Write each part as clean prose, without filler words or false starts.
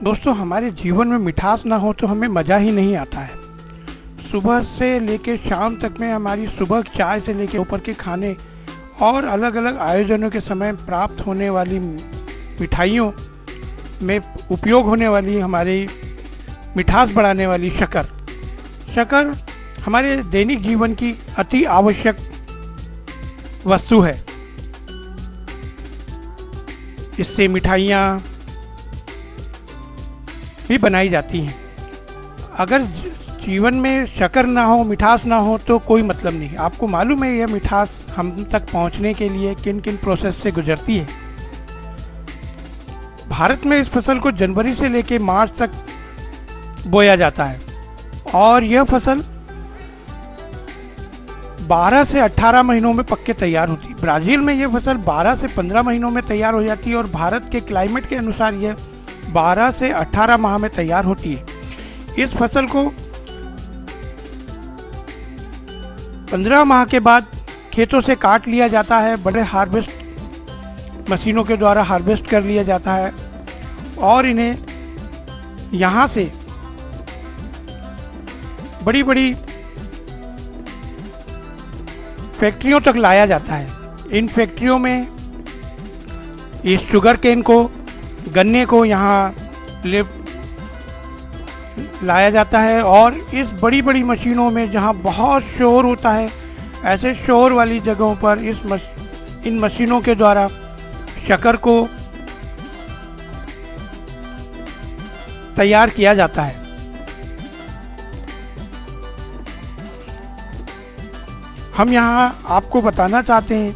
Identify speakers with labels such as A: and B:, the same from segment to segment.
A: दोस्तों, हमारे जीवन में मिठास ना हो तो हमें मज़ा ही नहीं आता है। सुबह से लेके शाम तक में हमारी सुबह की चाय से लेके दोपहर के खाने और अलग अलग आयोजनों के समय प्राप्त होने वाली मिठाइयों में उपयोग होने वाली हमारी मिठास बढ़ाने वाली शक्कर हमारे दैनिक जीवन की अति आवश्यक वस्तु है। इससे मिठाइयाँ भी बनाई जाती हैं। अगर जीवन में शक्कर ना हो, मिठास ना हो तो कोई मतलब नहीं। आपको मालूम है यह मिठास हम तक पहुंचने के लिए किन किन प्रोसेस से गुजरती है। भारत में इस फसल को जनवरी से लेकर मार्च तक बोया जाता है और यह फसल 12 से 18 महीनों में पक के तैयार होती है। ब्राज़ील में यह फसल 12 से 15 महीनों में तैयार हो जाती है और भारत के क्लाइमेट के अनुसार यह 12 से 18 माह में तैयार होती है। इस फसल को 15 माह के बाद खेतों से काट लिया जाता है। बड़े हार्वेस्ट मशीनों के द्वारा हार्वेस्ट कर लिया जाता है और इन्हें यहाँ से बड़ी बड़ी फैक्ट्रियों तक लाया जाता है। इन फैक्ट्रियों में इस शुगर केन को, गन्ने को यहाँ लाया जाता है और इस बड़ी बड़ी मशीनों में जहाँ बहुत शोर होता है, ऐसे शोर वाली जगहों पर इन मशीनों के द्वारा शक्कर को तैयार किया जाता है। हम यहाँ आपको बताना चाहते हैं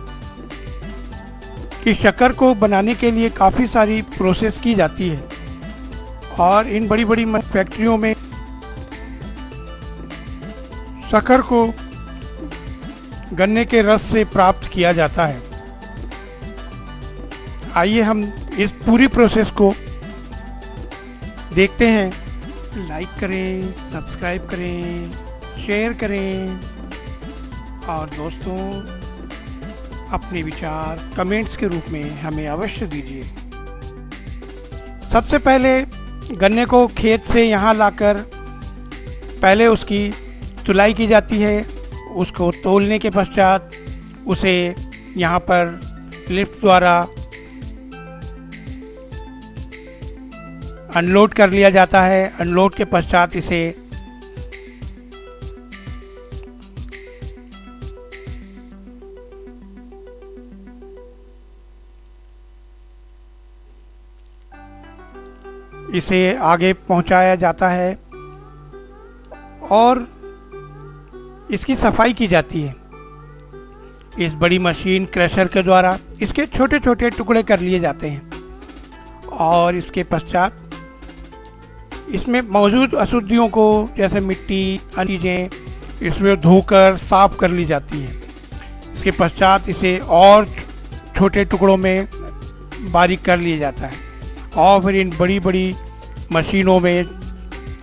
A: कि शक्कर को बनाने के लिए काफ़ी सारी प्रोसेस की जाती है और इन बड़ी बड़ी फैक्ट्रियों में शक्कर को गन्ने के रस से प्राप्त किया जाता है। आइए हम इस पूरी प्रोसेस को देखते हैं। लाइक करें, सब्सक्राइब करें, शेयर करें और दोस्तों अपने विचार कमेंट्स के रूप में हमें अवश्य दीजिए। सबसे पहले गन्ने को खेत से यहाँ लाकर पहले उसकी तुलाई की जाती है। उसको तोलने के पश्चात उसे यहाँ पर लिफ्ट द्वारा अनलोड कर लिया जाता है। अनलोड के पश्चात इसे आगे पहुंचाया जाता है और इसकी सफाई की जाती है। इस बड़ी मशीन क्रशर के द्वारा इसके छोटे छोटे टुकड़े कर लिए जाते हैं और इसके पश्चात इसमें मौजूद अशुद्धियों को, जैसे मिट्टी, अन्य चीज़ें, इसमें धोकर साफ कर ली जाती है। इसके पश्चात इसे और छोटे टुकड़ों में बारीक कर लिया जाता है और फिर इन बड़ी बड़ी मशीनों में,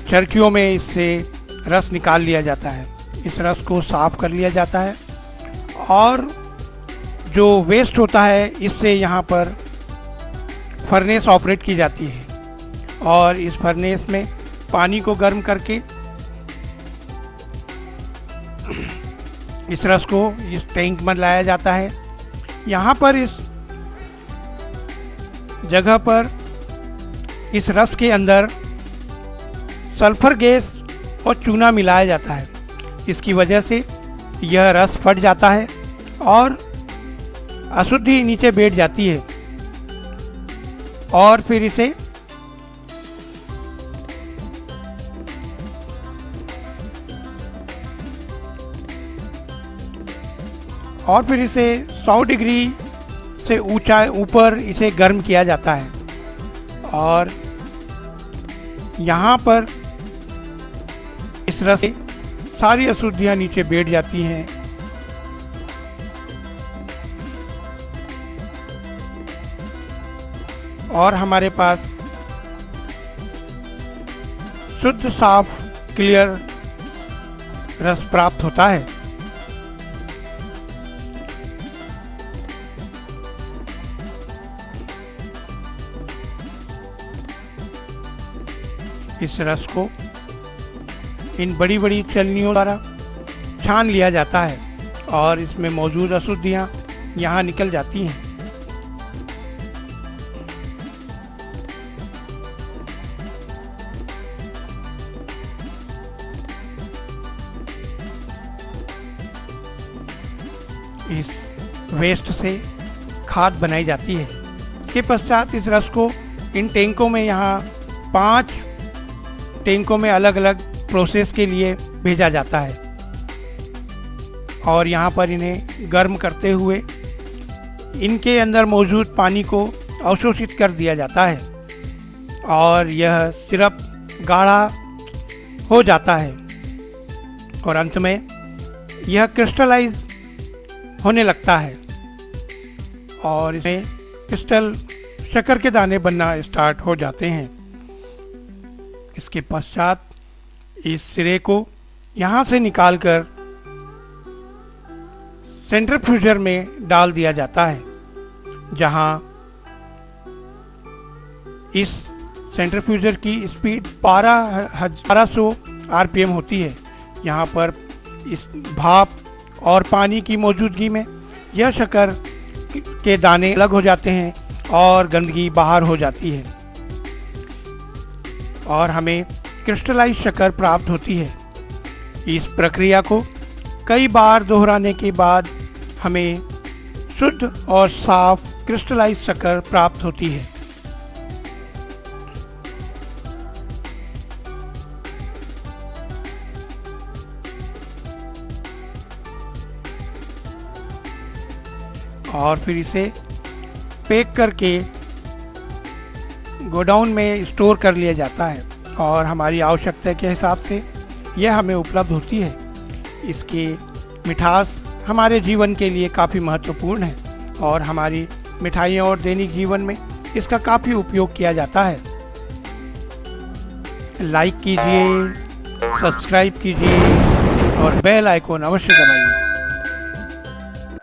A: चरखियों में इससे रस निकाल लिया जाता है। इस रस को साफ कर लिया जाता है और जो वेस्ट होता है इससे यहाँ पर फर्नेस ऑपरेट की जाती है और इस फर्नेस में पानी को गर्म करके इस रस को इस टैंक में लाया जाता है। यहाँ पर इस जगह पर इस रस के अंदर सल्फर गैस और चूना मिलाया जाता है। इसकी वजह से यह रस फट जाता है और अशुद्धि नीचे बैठ जाती है और फिर इसे 100 डिग्री से ऊपर इसे गर्म किया जाता है और यहाँ पर इस रस से सारी अशुद्धियाँ नीचे बैठ जाती हैं और हमारे पास शुद्ध, साफ, क्लियर रस प्राप्त होता है। इस रस को इन बड़ी बड़ी चलनियों द्वारा छान लिया जाता है और इसमें मौजूद अशुद्धियाँ यहाँ निकल जाती हैं। इस वेस्ट से खाद बनाई जाती है। इसके पश्चात इस रस को इन टैंकों में, यहाँ 5 टैंकों में अलग अलग प्रोसेस के लिए भेजा जाता है और यहाँ पर इन्हें गर्म करते हुए इनके अंदर मौजूद पानी को अवशोषित कर दिया जाता है और यह सिरप गाढ़ा हो जाता है और अंत में यह क्रिस्टलाइज होने लगता है और इसमें क्रिस्टल शक्कर के दाने बनना स्टार्ट हो जाते हैं। इसके पश्चात इस सिरे को यहाँ से निकालकर सेंट्रीफ्यूजर में डाल दिया जाता है, जहाँ इस सेंट्रीफ्यूजर की स्पीड 1200 आरपीएम होती है। यहाँ पर इस भाप और पानी की मौजूदगी में यह शक्कर के दाने अलग हो जाते हैं और गंदगी बाहर हो जाती है और हमें क्रिस्टलाइज शक्कर प्राप्त होती है। इस प्रक्रिया को कई बार दोहराने के बाद हमें शुद्ध और साफ क्रिस्टलाइज शक्कर प्राप्त होती है। और फिर इसे पैक करके गोडाउन में स्टोर कर लिया जाता है और हमारी आवश्यकता के हिसाब से यह हमें उपलब्ध होती है। इसकी मिठास हमारे जीवन के लिए काफ़ी महत्वपूर्ण है और हमारी मिठाइयों और दैनिक जीवन में इसका काफ़ी उपयोग किया जाता है। लाइक कीजिए, सब्सक्राइब कीजिए और बेल आइकॉन अवश्य दबाइए।